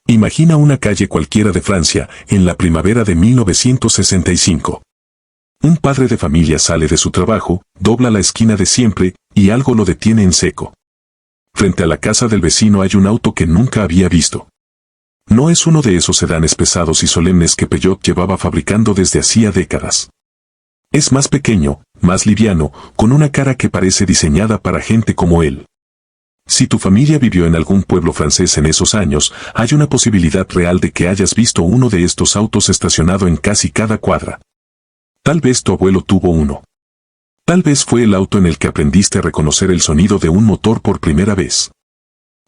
Imagina una calle cualquiera de Francia, en la primavera de 1965. Un padre de familia sale de su trabajo, dobla la esquina de siempre, y algo lo detiene en seco. Frente a la casa del vecino hay un auto que nunca había visto. No es uno de esos sedanes pesados y solemnes que Peugeot llevaba fabricando desde hacía décadas. Es más pequeño, más liviano, con una cara que parece diseñada para gente como él. Si tu familia vivió en algún pueblo francés en esos años, hay una posibilidad real de que hayas visto uno de estos autos estacionado en casi cada cuadra. Tal vez tu abuelo tuvo uno. Tal vez fue el auto en el que aprendiste a reconocer el sonido de un motor por primera vez.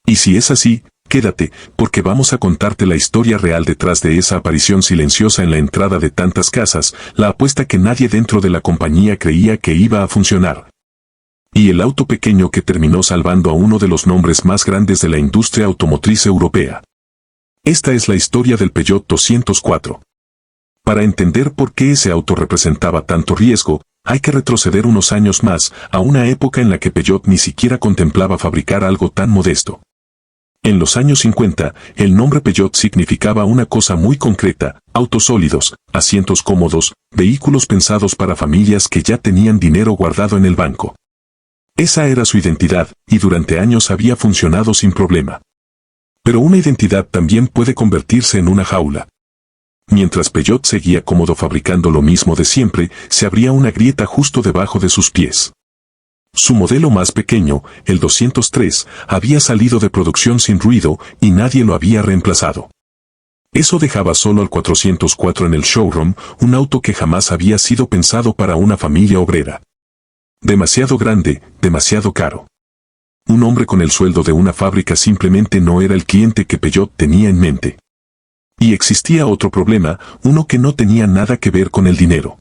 Y si es así, quédate, porque vamos a contarte la historia real detrás de esa aparición silenciosa en la entrada de tantas casas, la apuesta que nadie dentro de la compañía creía que iba a funcionar. Y el auto pequeño que terminó salvando a uno de los nombres más grandes de la industria automotriz europea. Esta es la historia del Peugeot 204. Para entender por qué ese auto representaba tanto riesgo, hay que retroceder unos años más, a una época en la que Peugeot ni siquiera contemplaba fabricar algo tan modesto. En los años 50, el nombre Peugeot significaba una cosa muy concreta: autos sólidos, asientos cómodos, vehículos pensados para familias que ya tenían dinero guardado en el banco. Esa era su identidad, y durante años había funcionado sin problema. Pero una identidad también puede convertirse en una jaula. Mientras Peugeot seguía cómodo fabricando lo mismo de siempre, se abría una grieta justo debajo de sus pies. Su modelo más pequeño, el 203, había salido de producción sin ruido y nadie lo había reemplazado. Eso dejaba solo al 404 en el showroom, un auto que jamás había sido pensado para una familia obrera. Demasiado grande, demasiado caro. Un hombre con el sueldo de una fábrica simplemente no era el cliente que Peugeot tenía en mente. Y existía otro problema, uno que no tenía nada que ver con el dinero.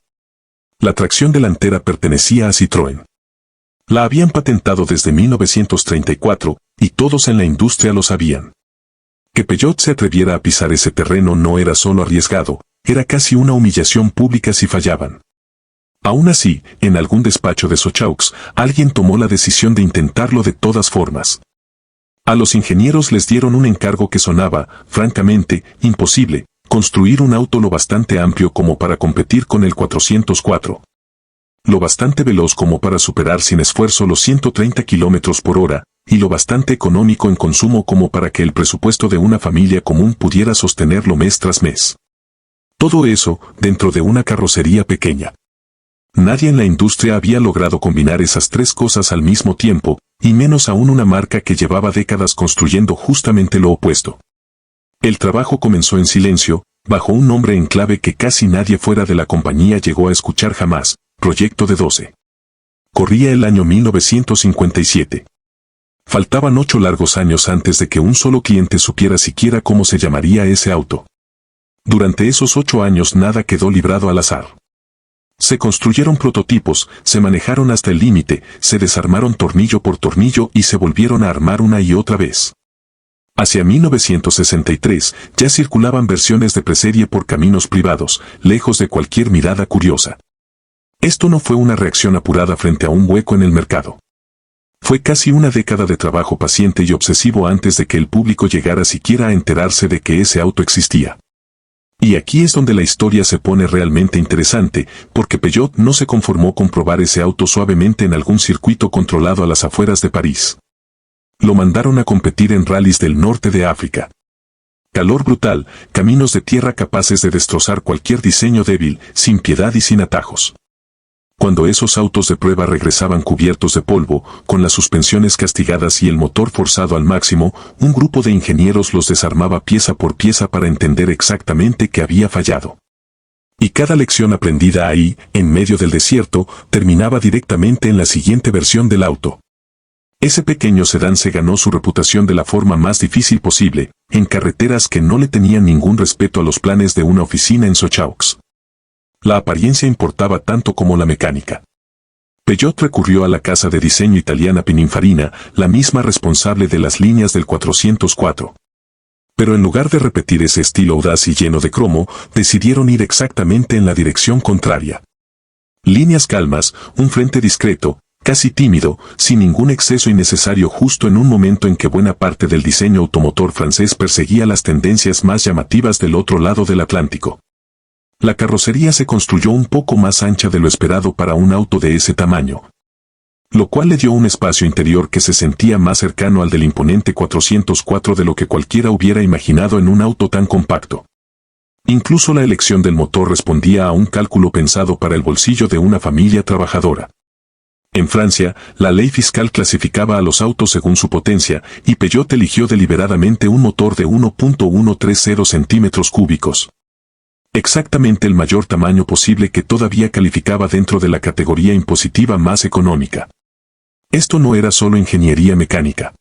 La tracción delantera pertenecía a Citroën. La habían patentado desde 1934, y todos en la industria lo sabían. Que Peugeot se atreviera a pisar ese terreno no era solo arriesgado, era casi una humillación pública si fallaban. Aún así, en algún despacho de Sochaux, alguien tomó la decisión de intentarlo de todas formas. A los ingenieros les dieron un encargo que sonaba, francamente, imposible: construir un auto lo bastante amplio como para competir con el 404. Lo bastante veloz como para superar sin esfuerzo los 130 km por hora, y lo bastante económico en consumo como para que el presupuesto de una familia común pudiera sostenerlo mes tras mes. Todo eso, dentro de una carrocería pequeña. Nadie en la industria había logrado combinar esas tres cosas al mismo tiempo, y menos aún una marca que llevaba décadas construyendo justamente lo opuesto. El trabajo comenzó en silencio, bajo un nombre en clave que casi nadie fuera de la compañía llegó a escuchar jamás: Proyecto D12. Corría el año 1957. Faltaban 8 largos años antes de que un solo cliente supiera siquiera cómo se llamaría ese auto. Durante esos 8 años nada quedó librado al azar. Se construyeron prototipos, se manejaron hasta el límite, se desarmaron tornillo por tornillo y se volvieron a armar una y otra vez. Hacia 1963 ya circulaban versiones de preserie por caminos privados, lejos de cualquier mirada curiosa. Esto no fue una reacción apurada frente a un hueco en el mercado. Fue casi una década de trabajo paciente y obsesivo antes de que el público llegara siquiera a enterarse de que ese auto existía. Y aquí es donde la historia se pone realmente interesante, porque Peugeot no se conformó con probar ese auto suavemente en algún circuito controlado a las afueras de París. Lo mandaron a competir en rallies del norte de África. Calor brutal, caminos de tierra capaces de destrozar cualquier diseño débil, sin piedad y sin atajos. Cuando esos autos de prueba regresaban cubiertos de polvo, con las suspensiones castigadas y el motor forzado al máximo, un grupo de ingenieros los desarmaba pieza por pieza para entender exactamente qué había fallado. Y cada lección aprendida ahí, en medio del desierto, terminaba directamente en la siguiente versión del auto. Ese pequeño sedán se ganó su reputación de la forma más difícil posible, en carreteras que no le tenían ningún respeto a los planes de una oficina en Sochaux. La apariencia importaba tanto como la mecánica. Peugeot recurrió a la casa de diseño italiana Pininfarina, la misma responsable de las líneas del 404. Pero en lugar de repetir ese estilo audaz y lleno de cromo, decidieron ir exactamente en la dirección contraria. Líneas calmas, un frente discreto, casi tímido, sin ningún exceso innecesario justo en un momento en que buena parte del diseño automotor francés perseguía las tendencias más llamativas del otro lado del Atlántico. La carrocería se construyó un poco más ancha de lo esperado para un auto de ese tamaño, lo cual le dio un espacio interior que se sentía más cercano al del imponente 404 de lo que cualquiera hubiera imaginado en un auto tan compacto. Incluso la elección del motor respondía a un cálculo pensado para el bolsillo de una familia trabajadora. En Francia, la ley fiscal clasificaba a los autos según su potencia, y Peugeot eligió deliberadamente un motor de 1.130 centímetros cúbicos. Exactamente el mayor tamaño posible que todavía calificaba dentro de la categoría impositiva más económica. Esto no era solo ingeniería mecánica.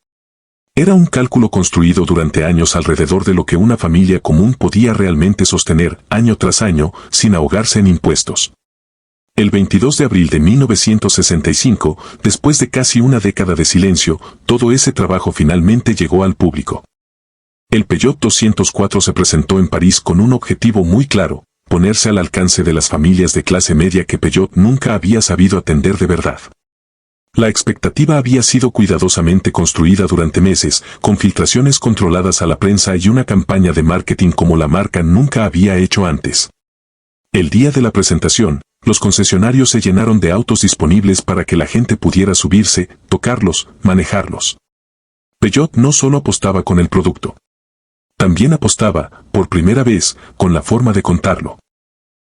Era un cálculo construido durante años alrededor de lo que una familia común podía realmente sostener, año tras año, sin ahogarse en impuestos. El 22 de abril de 1965, después de casi una década de silencio, todo ese trabajo finalmente llegó al público. El Peugeot 204 se presentó en París con un objetivo muy claro: ponerse al alcance de las familias de clase media que Peugeot nunca había sabido atender de verdad. La expectativa había sido cuidadosamente construida durante meses, con filtraciones controladas a la prensa y una campaña de marketing como la marca nunca había hecho antes. El día de la presentación, los concesionarios se llenaron de autos disponibles para que la gente pudiera subirse, tocarlos, manejarlos. Peugeot no solo apostaba con el producto. También apostaba, por primera vez, con la forma de contarlo.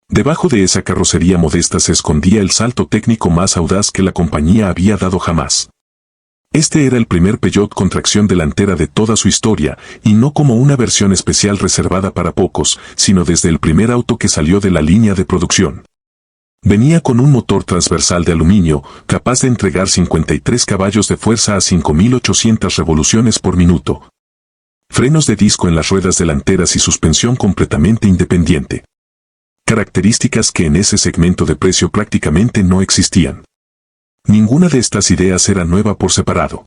Debajo de esa carrocería modesta se escondía el salto técnico más audaz que la compañía había dado jamás. Este era el primer Peugeot con tracción delantera de toda su historia, y no como una versión especial reservada para pocos, sino desde el primer auto que salió de la línea de producción. Venía con un motor transversal de aluminio, capaz de entregar 53 caballos de fuerza a 5.800 revoluciones por minuto. Frenos de disco en las ruedas delanteras y suspensión completamente independiente. Características que en ese segmento de precio prácticamente no existían. Ninguna de estas ideas era nueva por separado.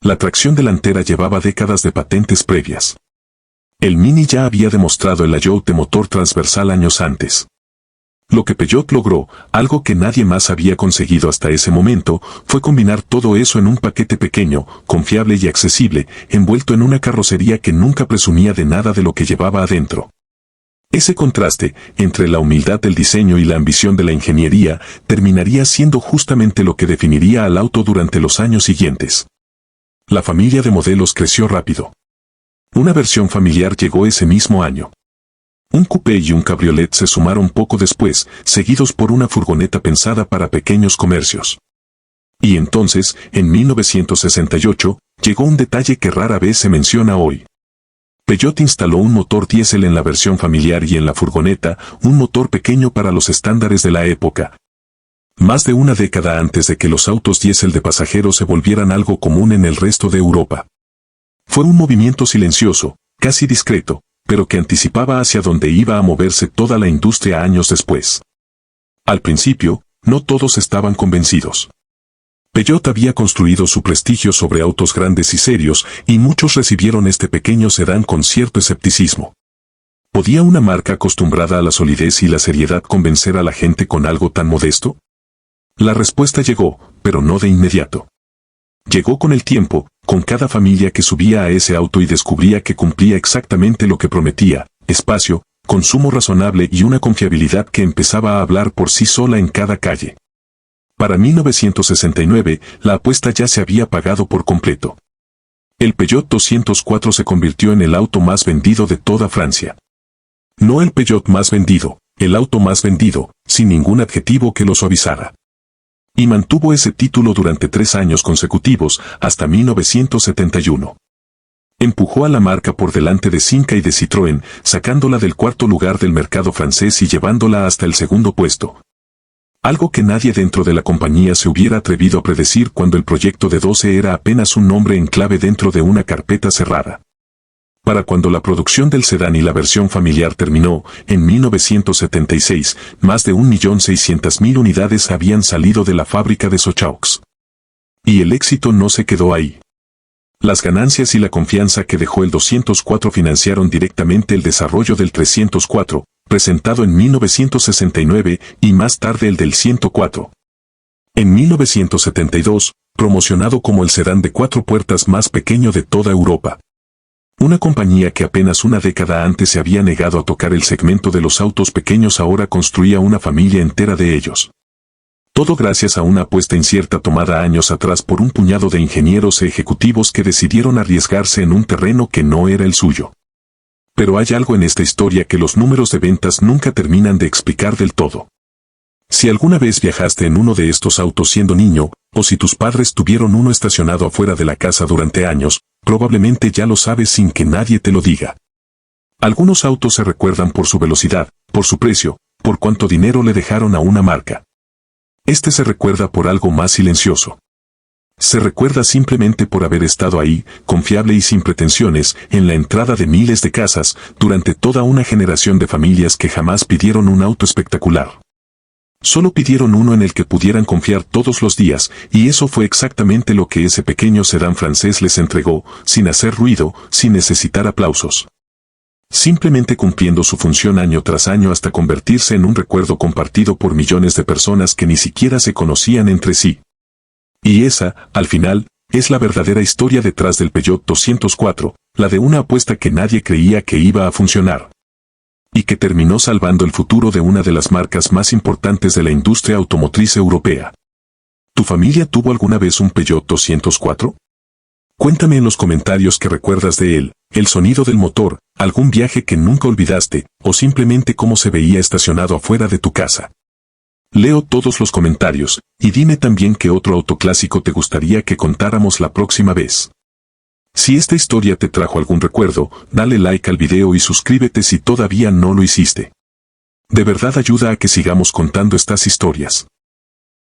La tracción delantera llevaba décadas de patentes previas. El Mini ya había demostrado el layout de motor transversal años antes. Lo que Peugeot logró, algo que nadie más había conseguido hasta ese momento, fue combinar todo eso en un paquete pequeño, confiable y accesible, envuelto en una carrocería que nunca presumía de nada de lo que llevaba adentro. Ese contraste, entre la humildad del diseño y la ambición de la ingeniería, terminaría siendo justamente lo que definiría al auto durante los años siguientes. La familia de modelos creció rápido. Una versión familiar llegó ese mismo año. Un coupé y un cabriolet se sumaron poco después, seguidos por una furgoneta pensada para pequeños comercios. Y entonces, en 1968, llegó un detalle que rara vez se menciona hoy. Peugeot instaló un motor diésel en la versión familiar y en la furgoneta, un motor pequeño para los estándares de la época. Más de una década antes de que los autos diésel de pasajeros se volvieran algo común en el resto de Europa. Fue un movimiento silencioso, casi discreto, pero que anticipaba hacia dónde iba a moverse toda la industria años después. Al principio, no todos estaban convencidos. Peugeot había construido su prestigio sobre autos grandes y serios, y muchos recibieron este pequeño sedán con cierto escepticismo. ¿Podía una marca acostumbrada a la solidez y la seriedad convencer a la gente con algo tan modesto? La respuesta llegó, pero no de inmediato. Llegó con el tiempo, con cada familia que subía a ese auto y descubría que cumplía exactamente lo que prometía: espacio, consumo razonable y una confiabilidad que empezaba a hablar por sí sola en cada calle. Para 1969, la apuesta ya se había pagado por completo. El Peugeot 204 se convirtió en el auto más vendido de toda Francia. No el Peugeot más vendido, el auto más vendido, sin ningún adjetivo que lo suavizara. Y mantuvo ese título durante 3 años consecutivos, hasta 1971. Empujó a la marca por delante de Simca y de Citroën, sacándola del 4º lugar del mercado francés y llevándola hasta el 2º puesto. Algo que nadie dentro de la compañía se hubiera atrevido a predecir cuando el proyecto de 12 era apenas un nombre en clave dentro de una carpeta cerrada. Para cuando la producción del sedán y la versión familiar terminó, en 1976, más de 1.600.000 unidades habían salido de la fábrica de Sochaux. Y el éxito no se quedó ahí. Las ganancias y la confianza que dejó el 204 financiaron directamente el desarrollo del 304, presentado en 1969, y más tarde el del 104. En 1972, promocionado como el sedán de 4 puertas más pequeño de toda Europa. Una compañía que apenas una década antes se había negado a tocar el segmento de los autos pequeños ahora construía una familia entera de ellos. Todo gracias a una apuesta incierta tomada años atrás por un puñado de ingenieros e ejecutivos que decidieron arriesgarse en un terreno que no era el suyo. Pero hay algo en esta historia que los números de ventas nunca terminan de explicar del todo. Si alguna vez viajaste en uno de estos autos siendo niño, o si tus padres tuvieron uno estacionado afuera de la casa durante años, probablemente ya lo sabes sin que nadie te lo diga. Algunos autos se recuerdan por su velocidad, por su precio, por cuánto dinero le dejaron a una marca. Este se recuerda por algo más silencioso. Se recuerda simplemente por haber estado ahí, confiable y sin pretensiones, en la entrada de miles de casas, durante toda una generación de familias que jamás pidieron un auto espectacular. Solo pidieron uno en el que pudieran confiar todos los días, y eso fue exactamente lo que ese pequeño sedán francés les entregó, sin hacer ruido, sin necesitar aplausos. Simplemente cumpliendo su función año tras año hasta convertirse en un recuerdo compartido por millones de personas que ni siquiera se conocían entre sí. Y esa, al final, es la verdadera historia detrás del Peugeot 204, la de una apuesta que nadie creía que iba a funcionar. Y que terminó salvando el futuro de una de las marcas más importantes de la industria automotriz europea. ¿Tu familia tuvo alguna vez un Peugeot 204? Cuéntame en los comentarios qué recuerdas de él, el sonido del motor, algún viaje que nunca olvidaste, o simplemente cómo se veía estacionado afuera de tu casa. Leo todos los comentarios, y dime también qué otro autoclásico te gustaría que contáramos la próxima vez. Si esta historia te trajo algún recuerdo, dale like al video y suscríbete si todavía no lo hiciste. De verdad ayuda a que sigamos contando estas historias.